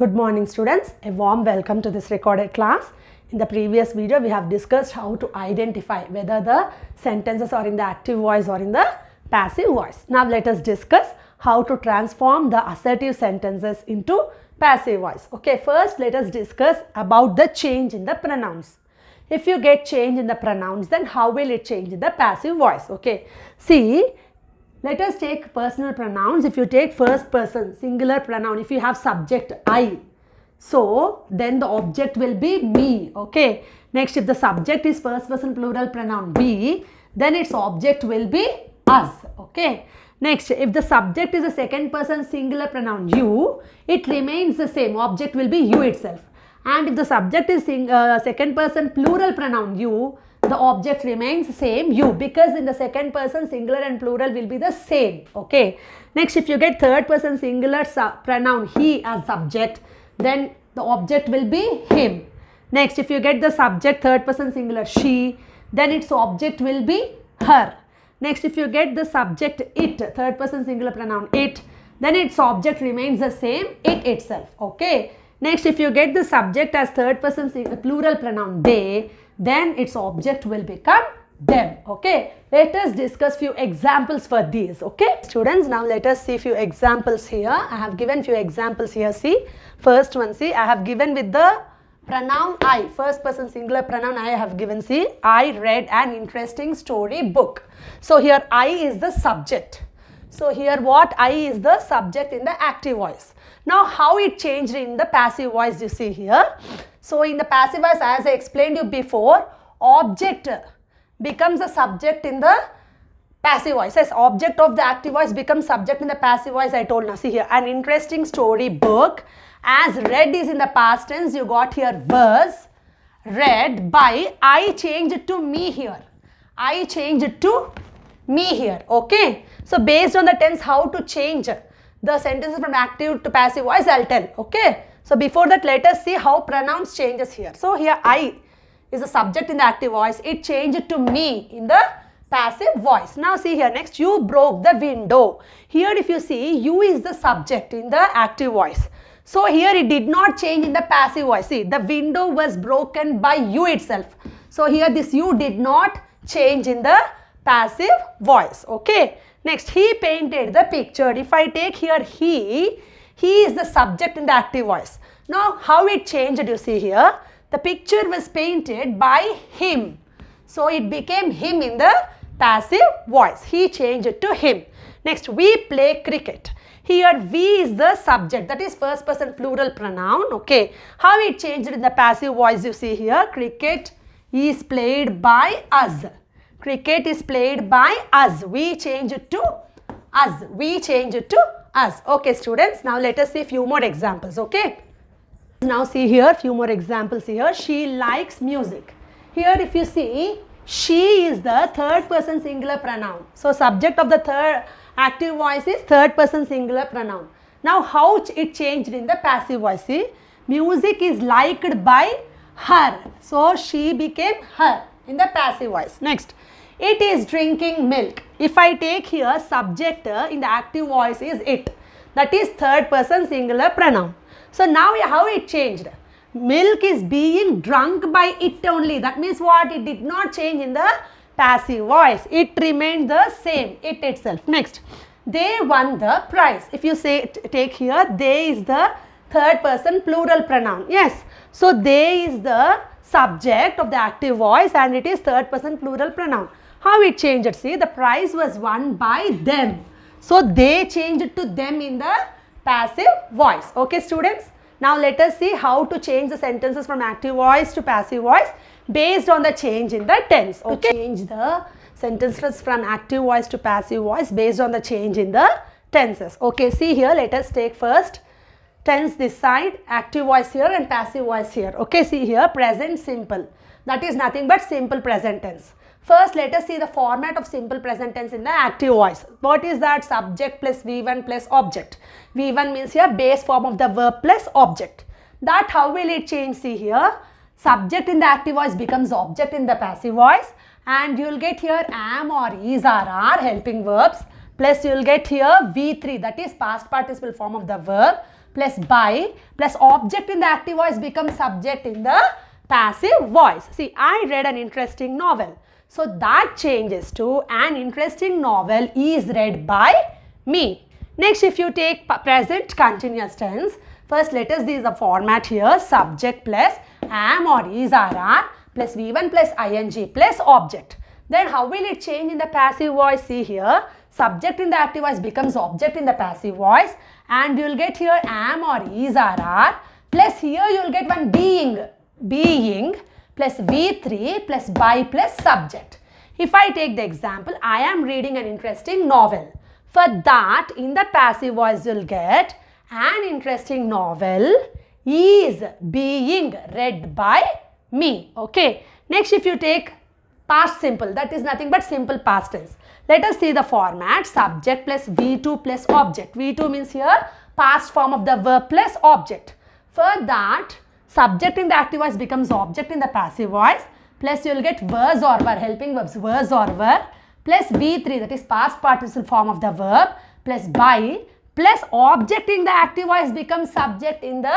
Good morning students, a warm welcome to this recorded class. In the previous video we have discussed how to identify whether the sentences are in the active voice or in the passive voice. Now let us discuss how to transform the assertive sentences into passive voice. Okay, first let us discuss about the change in the pronouns. If you get change in the pronouns, then how will it change in the passive voice? Okay, see, let us take personal pronouns. If you take first person singular pronoun, if you have subject I, so then the object will be me. Okay, next if the subject is first person plural pronoun we, then its object will be us. Okay, next if the subject is a second person singular pronoun you, it remains the same, object will be you itself. And if the subject is second person plural pronoun you, the object remains same you, because in the second person singular and plural will be the same. Okay, next if you get third person singular pronoun he as subject, then the object will be him. Next if you get the subject third person singular she, then its object will be her. Next if you get the subject it, third person singular pronoun it, then its object remains the same, it itself. Okay, next if you get the subject as third person plural pronoun they, then its object will become them. Okay, let us discuss few examples for these. Okay students, now let us see few examples here. I have given few examples here. See, first one, see, I have given with the pronoun I, first person singular pronoun I have given. See, I read an interesting story book. So here I is the subject. So here what, I is the subject in the active voice. Now how it changed in the passive voice, you see here. So in the passive voice, as I explained you before, object becomes a subject in the passive voice. As object of the active voice becomes subject in the passive voice, I told now. See here, an interesting story book. As read is in the past tense, you got here was read by, I changed it to me here. I changed it to me here. Okay, so based on the tense, how to change the sentences from active to passive voice, I'll tell. Okay, so before that, let us see how pronouns changes here. So here I is the subject in the active voice, it changed to me in the passive voice. Now see here, next, you broke the window. Here if you see, you is the subject in the active voice. So here it did not change in the passive voice. See, the window was broken by you itself. So here this you did not change in the passive voice. Okay, next, he painted the picture. If I take here he is the subject in the active voice. Now how it changed, you see here, the picture was painted by him. So it became him in the passive voice. He changed it to him. Next, we play cricket. Here we is the subject, that is first person plural pronoun. Okay, how it changed in the passive voice, you see here, cricket is played by us. Cricket is played by us. We change it to us. We change it to us. Okay students, now let us see few more examples. Okay, now see here few more examples here. She likes music. Here if you see, she is the third person singular pronoun. So subject of the third active voice is third person singular pronoun. Now how it changed in the passive voice? See, music is liked by her. So she became her in the passive voice. Next, it is drinking milk. If I take here subject in the active voice is it, that is third person singular pronoun. So now how it changed? Milk is being drunk by it only. That means what? It did not change in the passive voice. It remained the same, it itself. Next, they won the prize. If you say take here, they is the third person plural pronoun. Yes, so they is the subject of the active voice and it is third person plural pronoun. How it changed? See, the prize was won by them. So they changed it to them in the passive voice. Okay students, now let us see how to change the sentences from active voice to passive voice based on the change in the tense. Okay, to change the sentences from active voice to passive voice based on the change in the tenses. Okay, see here, let us take first tense this side, active voice here and passive voice here. Okay, see here, present simple, that is nothing but simple present tense. First, let us see the format of simple present tense in the active voice. What is that? Subject plus V1 plus object. V1 means here base form of the verb plus object. That how will it change? See here, subject in the active voice becomes object in the passive voice, and you will get here am or is or are helping verbs, plus you will get here V3, that is past participle form of the verb, plus by plus object in the active voice becomes subject in the passive voice. See, I read an interesting novel. So that changes to an interesting novel is read by me. Next, if you take present continuous tense, first let us see the format here. Subject plus am or is or are plus V1 plus ing plus object. Then how will it change in the passive voice? See here, subject in the active voice becomes object in the passive voice, and you will get here am or is or are plus here you will get one being plus V3 plus by plus subject. If I take the example, I am reading an interesting novel. For that, in the passive voice you will get an interesting novel is being read by me. Okay. Next, if you take past simple, that is nothing but simple past tense. Let us see the format. Subject plus V2 plus object. V2 means here past form of the verb plus object. For that, subject in the active voice becomes object in the passive voice, plus you will get was or were, helping verbs was or were, plus V3, that is past participle form of the verb, plus by plus object in the active voice becomes subject in the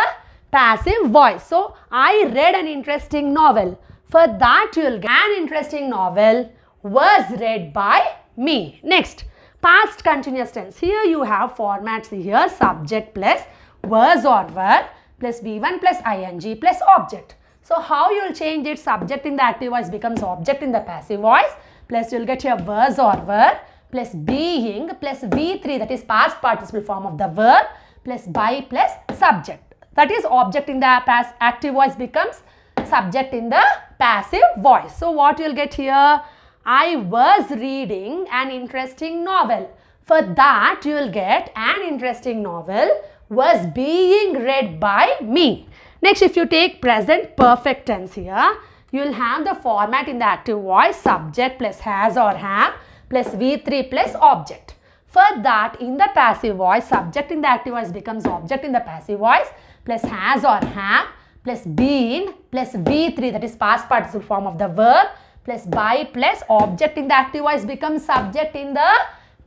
passive voice. So, I read an interesting novel. For that you will get an interesting novel was read by me. Next, past continuous tense. Here you have formats here, subject plus was or were plus V1 plus ing plus object. So, how you will change it? Subject in the active voice becomes object in the passive voice, plus you will get here was or were plus being plus V3, that is past participle form of the verb, plus by plus subject. That is object in the active voice becomes subject in the passive voice. So, what you will get here? I was reading an interesting novel. For that you will get an interesting novel was being read by me. Next, if you take present perfect tense here, you will have the format in the active voice subject plus has or have plus V3 plus object. For that, in the passive voice, subject in the active voice becomes object in the passive voice plus has or have plus been plus V3, that is past participle form of the verb, plus by plus object in the active voice becomes subject in the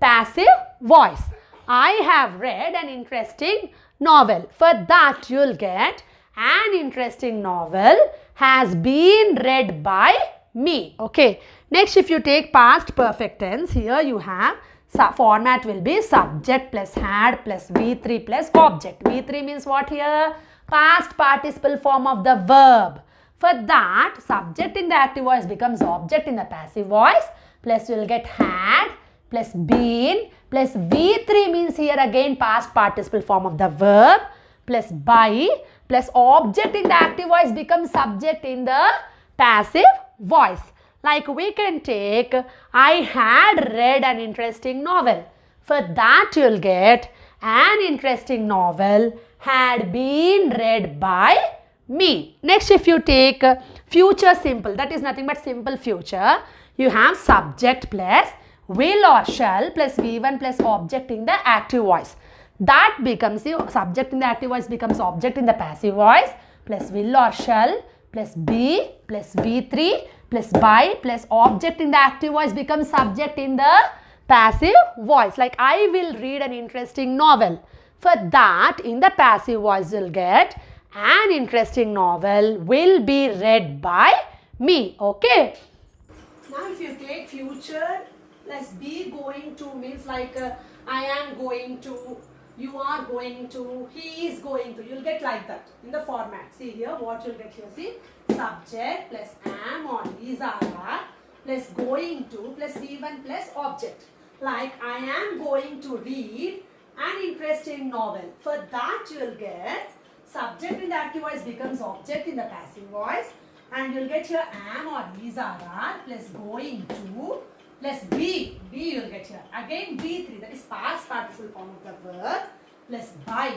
passive voice. I have read an interesting novel. For that you will get an interesting novel has been read by me. Okay. Next, if you take past perfect tense, here you have format will be subject plus had plus V3 plus object. V3 means what here? Past participle form of the verb. For that, subject in the active voice becomes object in the passive voice, plus you will get had plus been plus V3 means here again past participle form of the verb, plus by plus object in the active voice becomes subject in the passive voice. Like we can take I had read an interesting novel. For that you will get an interesting novel had been read by me. Next, if you take future simple, that is nothing but simple future, you have subject plus will or shall plus V1 plus object in the active voice. That becomes the subject in the active voice becomes object in the passive voice plus will or shall plus be plus V3 plus by plus object in the active voice becomes subject in the passive voice. Like I will read an interesting novel. For that, in the passive voice you will get an interesting novel will be read by me. Okay. Now if you take future plus be going to means like I am going to, you are going to, he is going to, you will get like that in the format. See here what you will get here. See, subject plus am or is or are plus going to plus V1 plus object. Like I am going to read an interesting novel. For that you will get subject in the active voice becomes object in the passive voice, and you will get here am or is or are plus going to plus be you will get here again V3, that is past participle form of the verb, plus by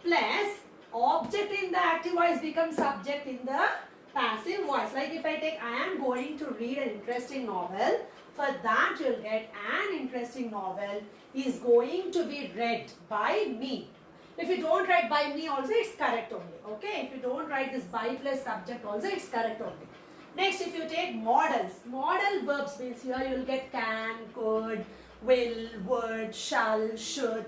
plus object in the active voice becomes subject in the passive voice. Like if I take I am going to read an interesting novel, for that you will get an interesting novel is going to be read by me. If you don't write by me also, it's correct only. Okay, if you don't write this by plus subject also, it's correct only. Next, if you take modals, modal verbs means here you will get can, could, will, would, shall, should.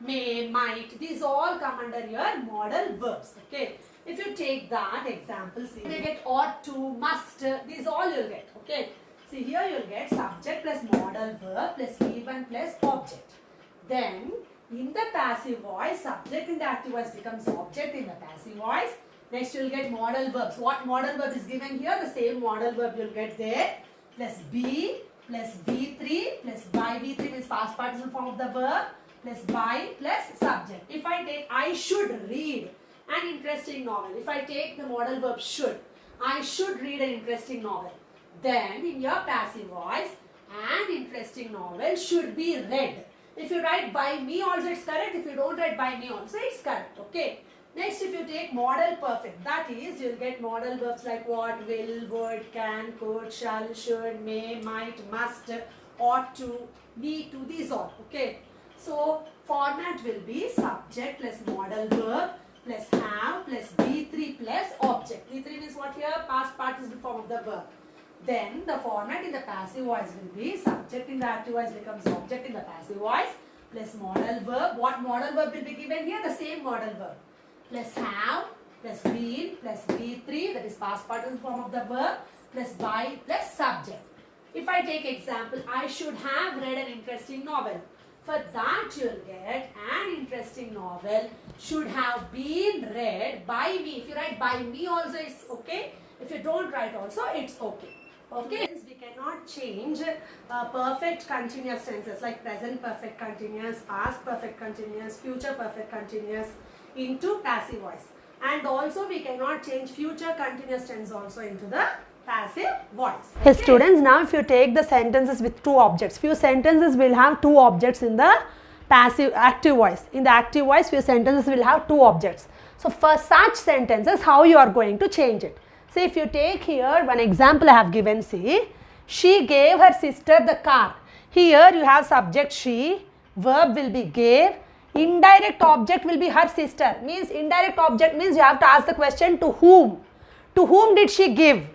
may, might, these all come under your modal verbs. Okay. If you take that example, see, you get ought to, must, these all you'll get. Okay. See, here you'll get subject plus modal verb plus V1 plus object. Then in the passive voice, subject in the active voice becomes object in the passive voice. Next you'll get modal verbs. What modal verb is given here? The same modal verb you'll get there. Plus be plus V3 plus by. V3 means past participle form of the verb plus by plus subject. If I take I should read an interesting novel. If I take the modal verb should, I should read an interesting novel. Then in your passive voice, an interesting novel should be read. If you write by me also it's correct. If you don't write by me also it's correct. Okay. Next, if you take modal perfect, that is, you'll get modal verbs like what, will, would, can, could, shall, should, may, might, must, ought to, need to, these all. Okay. So, format will be subject plus modal verb plus have plus V3 plus object. V3 means what here? Past participle form of the verb. Then, the format in the passive voice will be subject in the active voice becomes object in the passive voice plus modal verb. What modal verb will be given here? The same modal verb. Plus have, plus been, plus V3, that is past participle form of the verb, plus by, plus subject. If I take example, I should have read an interesting novel. For that you'll get an interesting novel should have been read by me. If you write by me also it's okay. If you don't write also it's okay. Okay, we cannot change perfect continuous tenses like present perfect continuous, past perfect continuous, future perfect continuous into passive voice. And also we cannot change future continuous tense also into the passive voice. Okay. Hey students, now if you take the sentences with two objects, few sentences will have two objects in the passive active voice. In the active voice, few sentences will have two objects. So for such sentences, how you are going to change it? See, if you take here one example I have given, see, she gave her sister the car. Here you have subject she, verb will be gave, indirect object will be her sister. Means indirect object means you have to ask the question to whom. To whom did she give?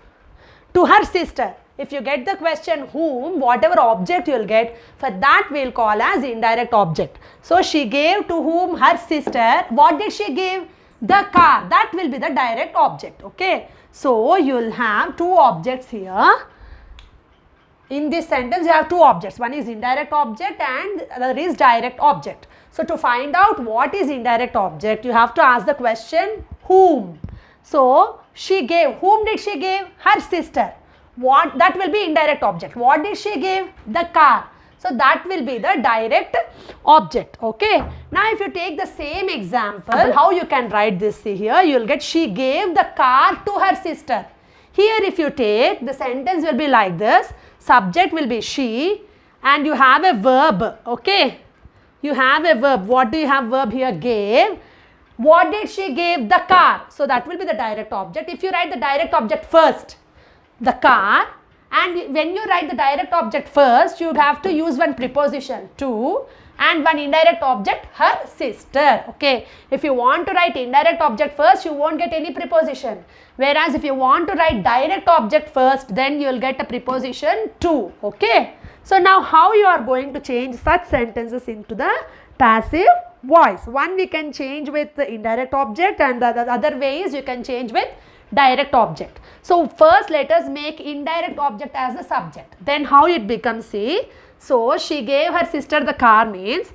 To her sister. If you get the question whom, whatever object you will get, for that we will call as indirect object. So she gave to whom? Her sister. What did she give? The car. That will be the direct object. Okay. So you will have two objects here. In this sentence you have two objects. One is indirect object and the other is direct object. So to find out what is indirect object, you have to ask the question whom. So she gave. Whom did she give? Her sister. What? That will be indirect object. What did she give? The car. So that will be the direct object. Okay. Now if you take the same example, how you can write this? See here, you will get she gave the car to her sister. Here if you take, the sentence will be like this. Subject will be she and you have a verb. Okay. You have a verb. What do you have verb here? Gave. What did she give? The car. So that will be the direct object. If you write the direct object first, the car, and when you write the direct object first, you have to use one preposition to and one indirect object her sister. Okay. If you want to write indirect object first, you won't get any preposition. Whereas if you want to write direct object first, then you will get a preposition to. Okay. So now how you are going to change such sentences into the passive voice? One we can change with the indirect object and the other way is you can change with direct object. So first let us make indirect object as the subject. Then how it becomes, see, so she gave her sister the car means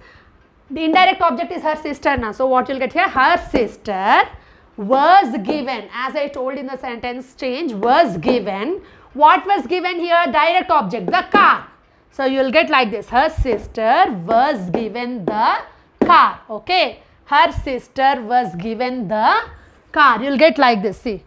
the indirect object is her sister now. So what you will get here? Her sister was given, as I told in the sentence change, was given. What was given here? Direct object, the car. So you will get like this, her sister was given the car. Okay, her sister was given the car. You will get like this, see.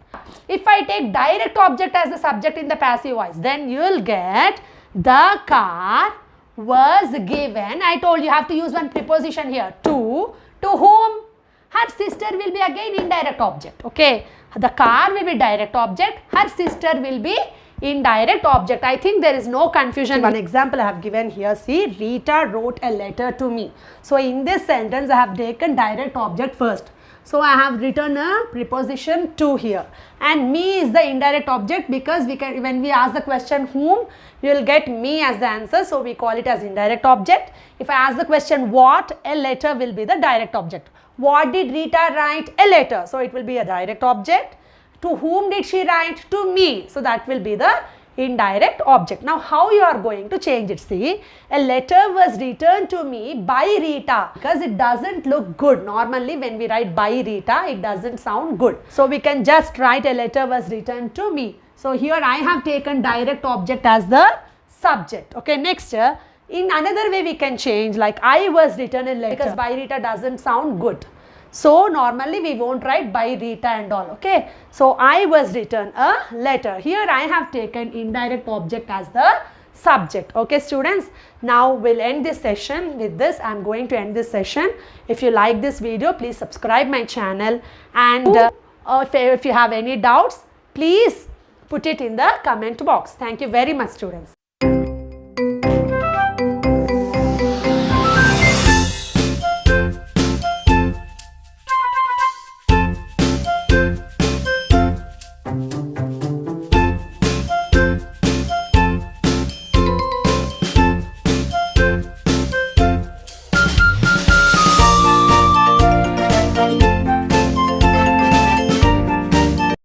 If I take direct object as the subject in the passive voice, then you will get the car was given. I told you have to use one preposition here. To whom? Her sister will be again indirect object. Okay. The car will be direct object. Her sister will be indirect object. I think there is no confusion. One example I have given here. See, Rita wrote a letter to me. So in this sentence I have taken direct object first. So I have written a preposition to here, and me is the indirect object because we can, when we ask the question whom, you will get me as the answer, so we call it as indirect object. If I ask the question what, a letter will be the direct object. What did Rita write? A letter, so it will be a direct object. To whom did she write? To me, so that will be the indirect object. Now how you are going to change it? See, a letter was written to me by Rita, because it doesn't look good. Normally when we write by Rita, it doesn't sound good. So we can just write a letter was written to me. So here I have taken direct object as the subject. Okay, next, in another way we can change, like I was written a letter, because by Rita doesn't sound good. So normally we won't write by Rita and all, okay. So I was written a letter. Here I have taken indirect object as the subject. Okay students, now we'll end this session with this. I am going to end this session. If you like this video, please subscribe my channel, and if you have any doubts, please put it in the comment box. Thank you very much students.